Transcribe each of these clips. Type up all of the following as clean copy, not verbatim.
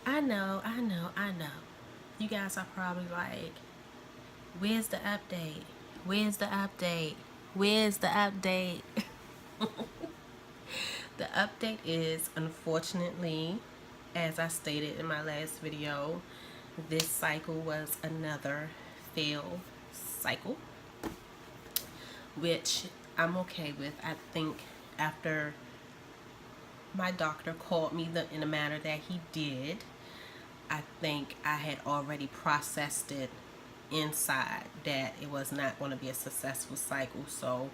I know. You guys are probably like, where's the update? Where's the update? Where's the update? The update is, unfortunately, as I stated in my last video, this cycle was another failed cycle, which I'm okay with. I think after my doctor called me in the manner that he did, I think I had already processed it inside that it was not going to be a successful cycle. So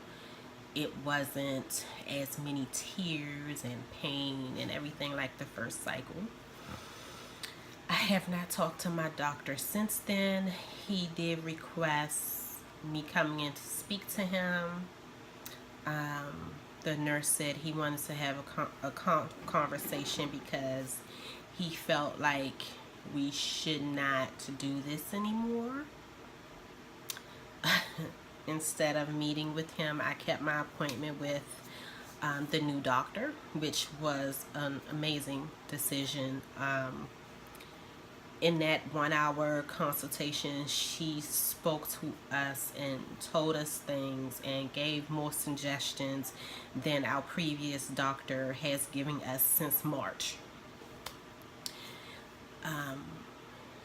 it wasn't as many tears and pain and everything like the first cycle. I have not talked to my doctor since then. He did request me coming in to speak to him. The nurse said he wanted to have a conversation because he felt like we should not do this anymore. Instead of meeting with him, I kept my appointment with the new doctor, which was an amazing decision. In that 1 hour consultation, she spoke to us and told us things and gave more suggestions than our previous doctor has given us since March.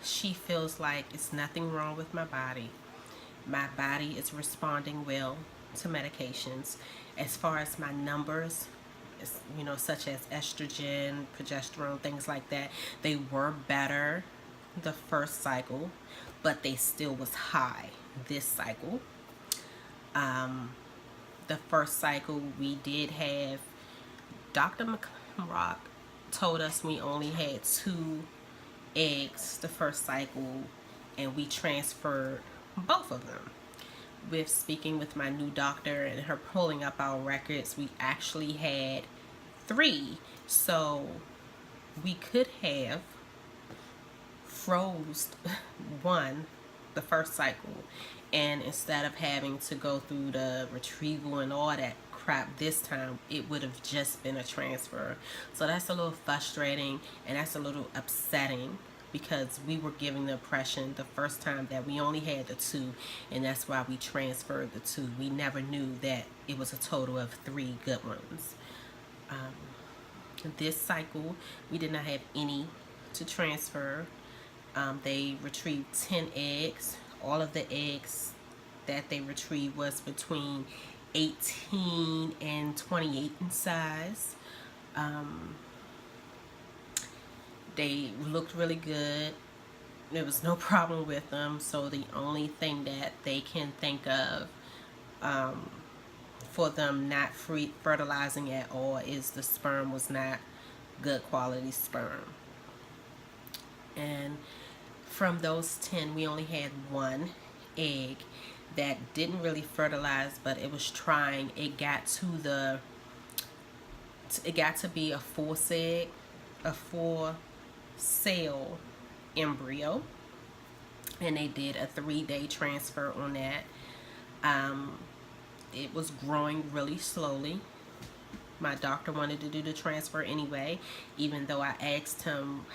She feels like it's nothing wrong with my body. My body is responding well to medications. As far as my numbers, such as estrogen, progesterone, things like that, they were better the first cycle, but they still was high this cycle. The first cycle we did have, Dr. McRock told us we only had 2 eggs the first cycle, and we transferred both of them. With speaking with my new doctor and her pulling up our records, we actually had 3. So we could have froze one the first cycle, and instead of having to go through the retrieval and all that crap this time, it would have just been a transfer. So that's a little frustrating and that's a little upsetting, because we were giving the impression the first time that we only had the 2, and that's why we transferred the 2. We never knew that it was a total of 3 good ones. This cycle we did not have any to transfer. They retrieved 10 eggs. All of the eggs that they retrieved was between 18 and 28 in size. They looked really good. There was no problem with them. So the only thing that they can think of for them not fertilizing at all is the sperm was not good quality sperm. And from those 10, we only had 1 egg that didn't really fertilize, but it was trying. It got to be a 4-cell embryo, and they did a 3-day transfer on that. It was growing really slowly. My doctor wanted to do the transfer anyway, even though I asked him,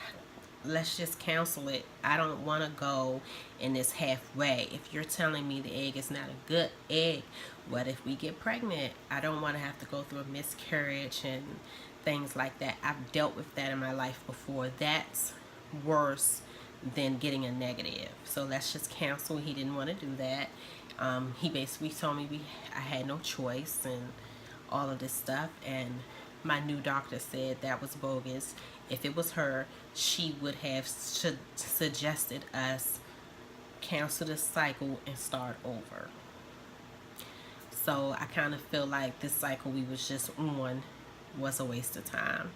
let's just cancel it. I don't want to go in this halfway. If you're telling me the egg is not a good egg, what if we get pregnant? I don't want to have to go through a miscarriage and things like that. I've dealt with that in my life before. That's worse than getting a negative. So let's just cancel. He didn't want to do that. He basically told me I had no choice and all of this stuff, and my new doctor said that was bogus. If it was her, she would have suggested us cancel the cycle and start over. So I kind of feel like this cycle we was just on was a waste of time.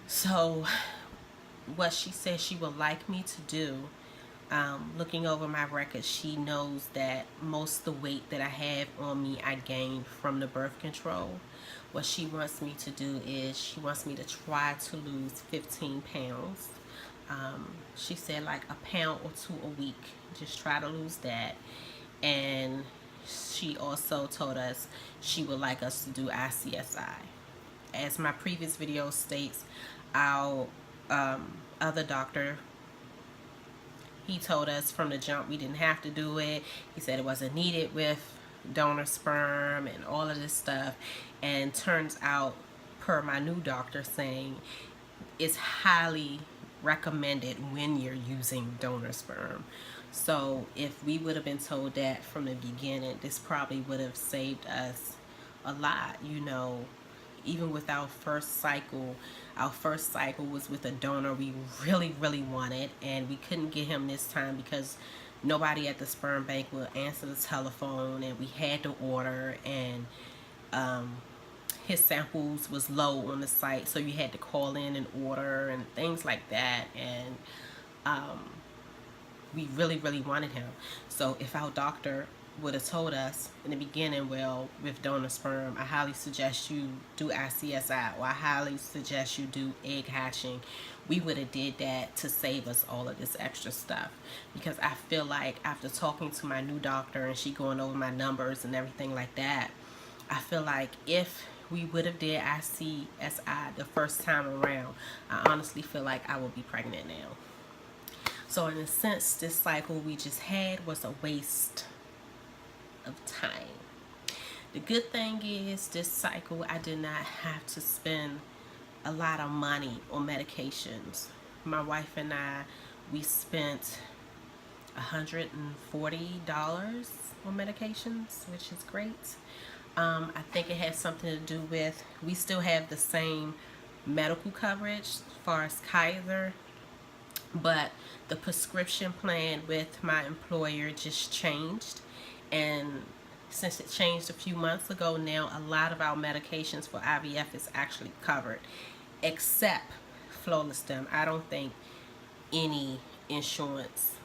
So what she said she would like me to do, looking over my records, she knows that most of the weight that I have on me I gained from the birth control. What she wants me to do is she wants me to try to lose 15 pounds. She said like a pound or 2 a week. Just try to lose that. And she also told us she would like us to do ICSI. As my previous video states, our other doctor, he told us from the jump we didn't have to do it. He said it wasn't needed with donor sperm and all of this stuff. And turns out, per my new doctor saying, it's highly recommended when you're using donor sperm. So if we would have been told that from the beginning, this probably would have saved us a lot, you know. Even with our first cycle was with a donor we really wanted, and we couldn't get him this time because nobody at the sperm bank would answer the telephone, and we had to order, and his samples was low on the site, so you had to call in and order and things like that. And we really wanted him. So if our doctor would have told us in the beginning, well, with donor sperm, I highly suggest you do ICSI, or I highly suggest you do egg hatching, we would have did that to save us all of this extra stuff. Because I feel like after talking to my new doctor and she going over my numbers and everything like that, I feel like if we would have did ICSI the first time around, I honestly feel like I would be pregnant now. So in a sense, this cycle we just had was a waste of time. The good thing is, this cycle I did not have to spend a lot of money on medications. My wife and I, we spent $140 on medications, which is great. I think it has something to do with, we still have the same medical coverage as far as Kaiser, but the prescription plan with my employer just changed. And since it changed a few months ago, now a lot of our medications for IVF is actually covered, except Flolistem. I don't think any insurance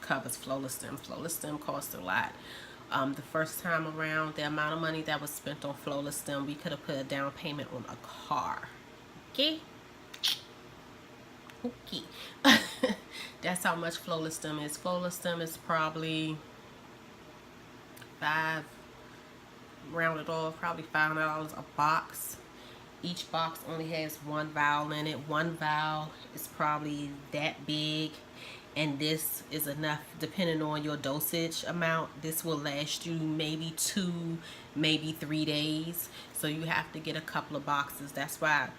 covers Flolistem. Flolistem costs a lot. The first time around, the amount of money that was spent on Flolistem, we could have put a down payment on a car. Okay? Okay. That's how much Flolistem is. Flolistem is probably rounded off, probably $500 a box. Each box only has one vial in it. One vial is probably that big, and this is enough, depending on your dosage amount. This will last you maybe 2, maybe 3 days. So you have to get a couple of boxes. That's why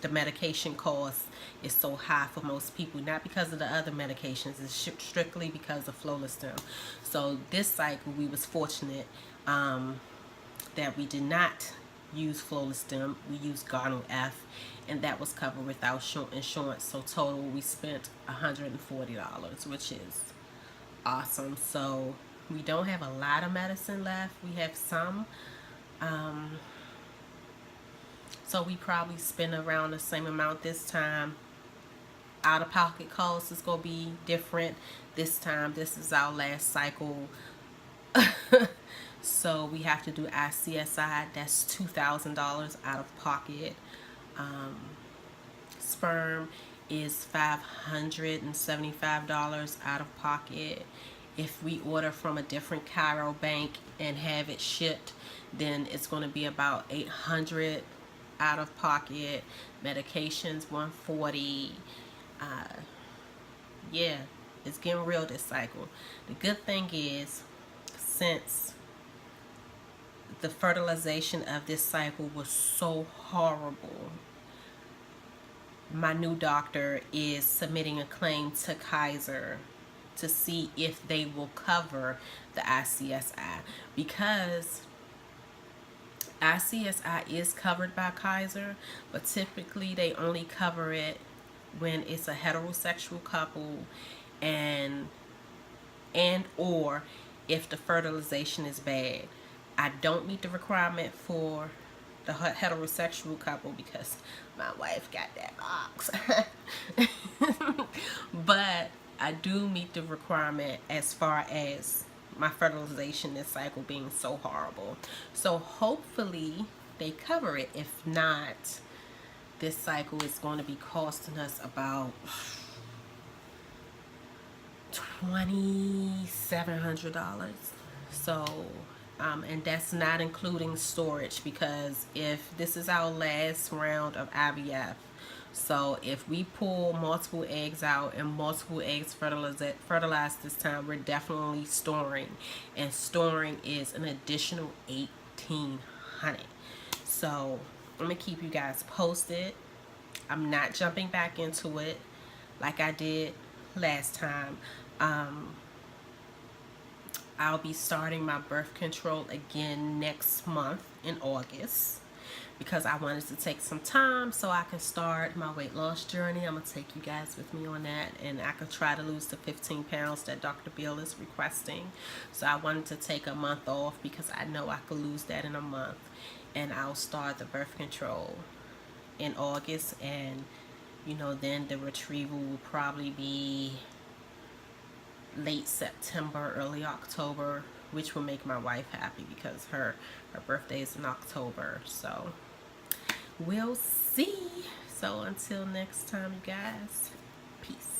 the medication cost is so high for most people. Not because of the other medications, it's strictly because of Flolistem. So this cycle we was fortunate that we did not use Flolistem. We used Garnel F, and that was covered without insurance. So total we spent $140, which is awesome. So we don't have a lot of medicine left. We have some. So we probably spend around the same amount this time. Out-of-pocket costs is going to be different this time. This is our last cycle. So we have to do ICSI. That's $2,000 out of pocket. Sperm is $575 out of pocket. If we order from a different Cairo bank and have it shipped, then it's going to be about $800 out of pocket. Medications $140. Yeah, it's getting real this cycle. The good thing is, since the fertilization of this cycle was so horrible, my new doctor is submitting a claim to Kaiser to see if they will cover the ICSI, because ICSI is covered by Kaiser, but typically they only cover it when it's a heterosexual couple and or if the fertilization is bad. I don't meet the requirement for the heterosexual couple because my wife got that box. But I do meet the requirement as far as my fertilization this cycle being so horrible. So hopefully they cover it. If not, this cycle is going to be costing us about $2,700. So And that's not including storage, because if this is our last round of IVF, so if we pull multiple eggs out and multiple eggs fertilized this time, we're definitely storing, and storing is an additional 1,800. So I'm gonna keep you guys posted. I'm not jumping back into it like I did last time. I'll be starting my birth control again next month in August, because I wanted to take some time so I can start my weight loss journey. I'm going to take you guys with me on that, and I could try to lose the 15 pounds that Dr. Bill is requesting. So I wanted to take a month off because I know I could lose that in a month, and I'll start the birth control in August, and then the retrieval will probably be late September, early October, which will make my wife happy because her birthday is in October. So we'll see. So until next time, you guys, peace.